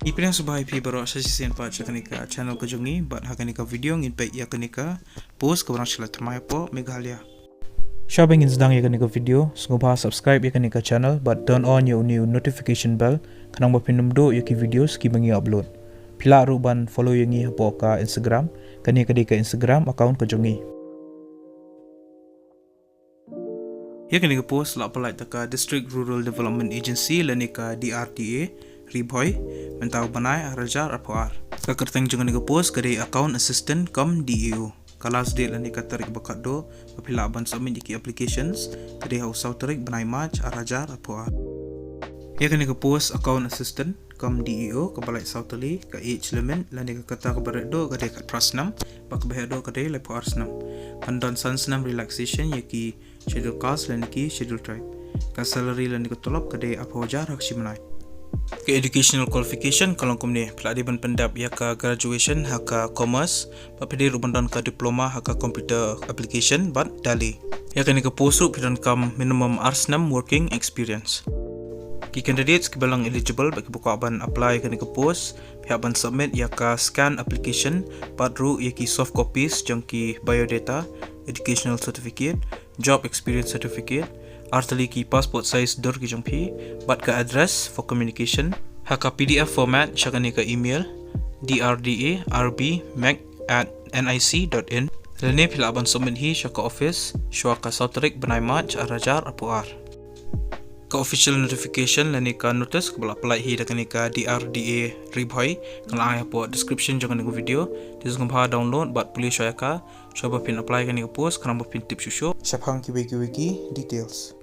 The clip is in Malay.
Ipin yang subahay pi baru asal sisian pa chakanika channel ko jungi bat hakanika video ngin pe ya kanika post ko barang sila thamaya po Meghalaya. Shabang insdang ya kanika video sungguh subscribe ya kanika channel but turn on your new notification bell kanang bapinum do ya ki videos ki bangi upload. Pila ruban follow yangi hapo ka Instagram kanika di ka Instagram account ko jungi. Ya kanika post la apply taka District Rural Development Agency lanika DRDA Riboy mentau banai arajar apuar. Kakerteng jangan nego post kadai account assistant kam DEO. Kalas de lani katarik bakat do apila ban submit iki applications kadai hausau tarik banai match arajar apuar. Ya kan nego post account assistant kam DEO kabalai sautali ka age limit lani kata kabaret do kadai kat prasnam bak bahaya do kadai lepuar snam. Kandan sansnam relaxation yaki schedule caste lani ki schedule tribe. Ka salary lani katolap kadai apuajar hakshi manai. Ke educational qualification kalau kumne peladiban pendap ya ka graduation haka commerce papedi rubandan ka diploma haka computer application but dali ya kan ke postu pidan kam minimum arsnam working experience ki candidates ke balang eligible bagi buka ban apply kan ke post pihak ban submit ya ka scan application padru ya ki soft copies jangki biodata educational certificate job experience certificate artali ki passport size dor ki jongpi bat ka address for communication haka PDF format syakani ka email drdarb@nic.in lene pilaban submit hi syaka office syaka sautrik banai match arajar apuar ka official notification lene ka notice kabla apply hi dakani ka DRDA Riboy kala ai po description jangan nego video disung bha download bat police syaka coba pin apply kan nego post kan pin tip syusyo syapang ki wiki details